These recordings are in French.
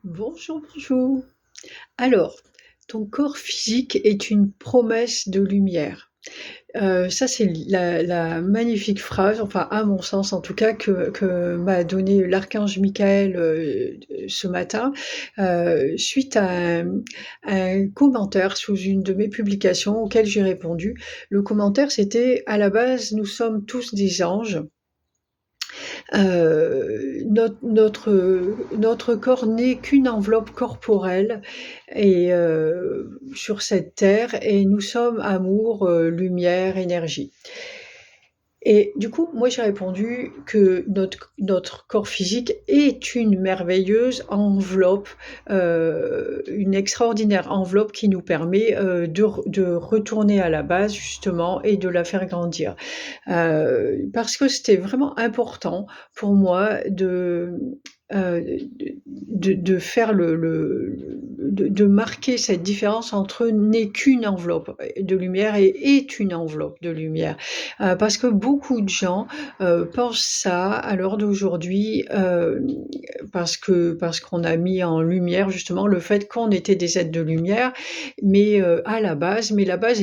Bonjour, bonjour. Alors, ton corps physique est une promesse de lumière. Ça, c'est la magnifique phrase, enfin à mon sens en tout cas, que m'a donné l'archange Michael ce matin, suite à un commentaire sous une de mes publications auquel j'ai répondu. Le commentaire, c'était: à la base, nous sommes tous des anges. Notre corps n'est qu'une enveloppe corporelle et sur cette terre, et nous sommes amour, lumière, énergie. Et du coup, moi j'ai répondu que notre corps physique est une merveilleuse enveloppe, une extraordinaire enveloppe qui nous permet de retourner à la base justement et de la faire grandir. Parce que c'était vraiment important pour moi de faire de marquer cette différence entre n'est qu'une enveloppe de lumière et est une enveloppe de lumière. Parce que beaucoup de gens pensent ça à l'heure d'aujourd'hui, parce qu'on a mis en lumière justement le fait qu'on était des êtres de lumière, mais la base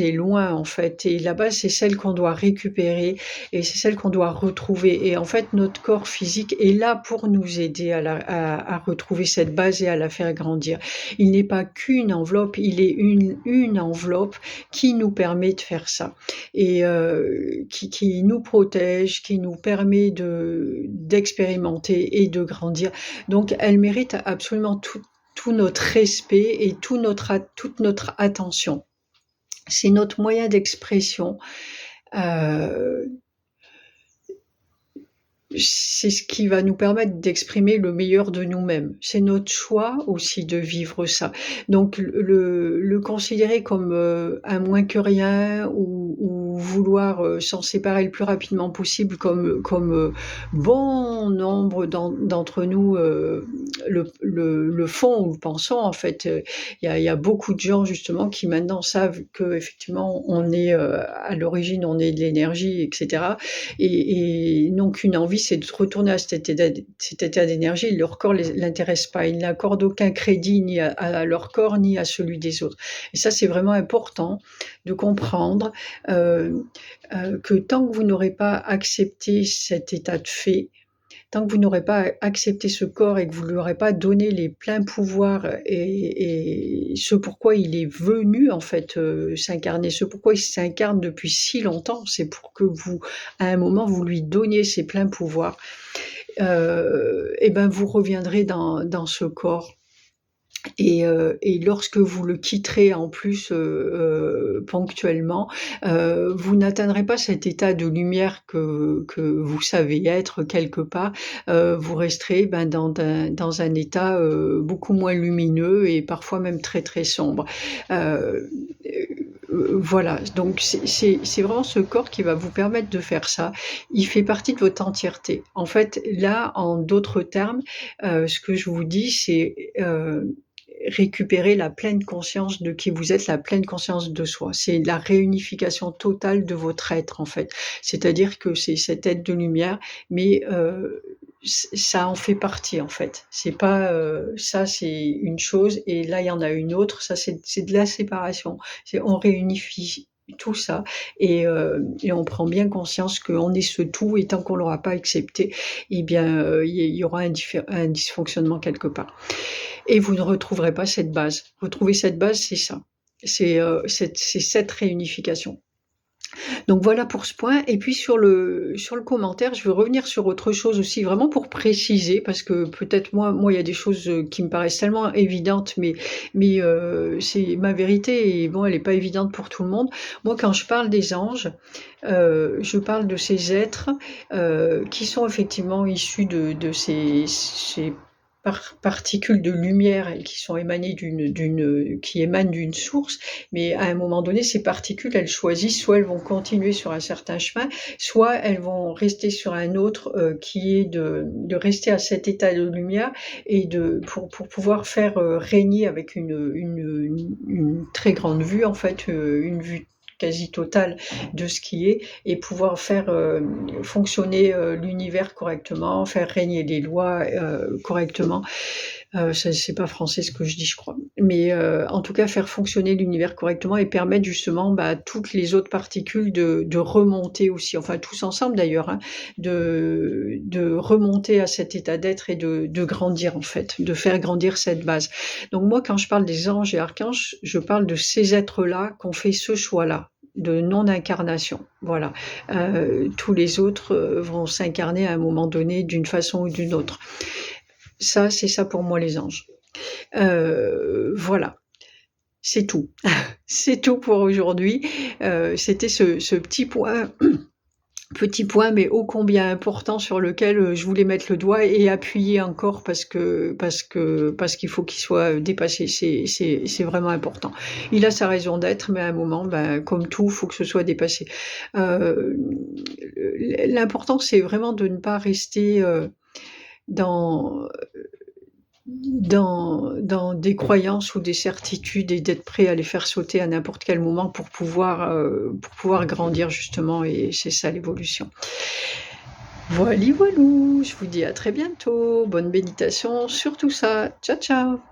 est loin en fait, et la base c'est celle qu'on doit récupérer et c'est celle qu'on doit retrouver. Et en fait, notre corps physique est là pour nous aider à retrouver cette base et à la faire grandir. Il n'est pas qu'une enveloppe, il est une enveloppe qui nous permet de faire ça et qui nous protège, qui nous permet d'expérimenter et de grandir. Donc, elle mérite absolument tout notre respect et toute notre attention. C'est notre moyen d'expression. C'est ce qui va nous permettre d'exprimer le meilleur de nous-mêmes. C'est notre choix aussi de vivre ça. Donc le considérer comme un moins que rien ou vouloir s'en séparer le plus rapidement possible comme bon nombre d'entre nous le font ou le pensons en fait. Il y a beaucoup de gens justement qui maintenant savent que effectivement on est à l'origine, on est de l'énergie, etc. Et donc une envie, c'est de retourner à cet état d'énergie. Leur corps ne l'intéresse pas. Ils n'accordent aucun crédit ni à leur corps ni à celui des autres. Et ça, c'est vraiment important de comprendre que tant que vous n'aurez pas accepté cet état de fait, tant que vous n'aurez pas accepté ce corps et que vous ne lui aurez pas donné les pleins pouvoirs et ce pourquoi il est venu en fait s'incarner, ce pourquoi il s'incarne depuis si longtemps, c'est pour que vous, à un moment, vous lui donniez ses pleins pouvoirs. Et ben vous reviendrez dans ce corps. Et lorsque vous le quitterez en plus ponctuellement, vous n'atteindrez pas cet état de lumière que vous savez être quelque part. Vous resterez dans un état beaucoup moins lumineux et parfois même très très sombre. Voilà, donc c'est vraiment ce corps qui va vous permettre de faire ça. Il fait partie de votre entièreté. En fait, là, en d'autres termes, ce que je vous dis, c'est récupérer la pleine conscience de qui vous êtes, la pleine conscience de soi. C'est la réunification totale de votre être, en fait. C'est-à-dire que c'est cet être de lumière, mais ça en fait partie, en fait. C'est pas ça, c'est une chose, et là, il y en a une autre. Ça, c'est de la séparation. On réunifie tout ça et on prend bien conscience qu'on est ce tout, et tant qu'on l'aura pas accepté, eh bien, il y aura un dysfonctionnement quelque part. Et vous ne retrouverez pas cette base. Retrouver cette base, c'est ça. C'est cette réunification. Donc voilà pour ce point. Et puis sur le commentaire, je veux revenir sur autre chose aussi, vraiment pour préciser, parce que peut-être moi, il y a des choses qui me paraissent tellement évidentes, mais c'est ma vérité, et bon, elle n'est pas évidente pour tout le monde. Moi, quand je parle des anges, je parle de ces êtres qui sont effectivement issus de ces particules de lumière et qui sont émanées qui émanent d'une source, mais à un moment donné, ces particules, elles choisissent, soit elles vont continuer sur un certain chemin, soit elles vont rester sur un autre qui est de rester à cet état de lumière et pour pouvoir faire régner avec une très grande vue, en fait, une vue quasi totale de ce qui est, et pouvoir faire fonctionner l'univers correctement, faire régner les lois correctement. C'est pas français ce que je dis, je crois. Mais en tout cas, faire fonctionner l'univers correctement et permettre justement, à toutes les autres particules de remonter aussi, enfin tous ensemble d'ailleurs, hein, de remonter à cet état d'être et de grandir en fait, de faire grandir cette base. Donc moi, quand je parle des anges et archanges, je parle de ces êtres-là qui ont fait ce choix-là de non-incarnation. Voilà. Tous les autres vont s'incarner à un moment donné d'une façon ou d'une autre. Ça, c'est ça pour moi les anges. Voilà, c'est tout. C'est tout pour aujourd'hui. C'était ce petit point, mais ô combien important sur lequel je voulais mettre le doigt et appuyer encore parce qu'il faut qu'il soit dépassé. C'est vraiment important. Il a sa raison d'être, mais à un moment, comme tout, il faut que ce soit dépassé. L'important, c'est vraiment de ne pas rester dans dans des croyances ou des certitudes et d'être prêt à les faire sauter à n'importe quel moment pour pouvoir grandir justement, et c'est ça l'évolution. Voilou, voilou, je vous dis à très bientôt, bonne méditation sur tout ça. Ciao, ciao.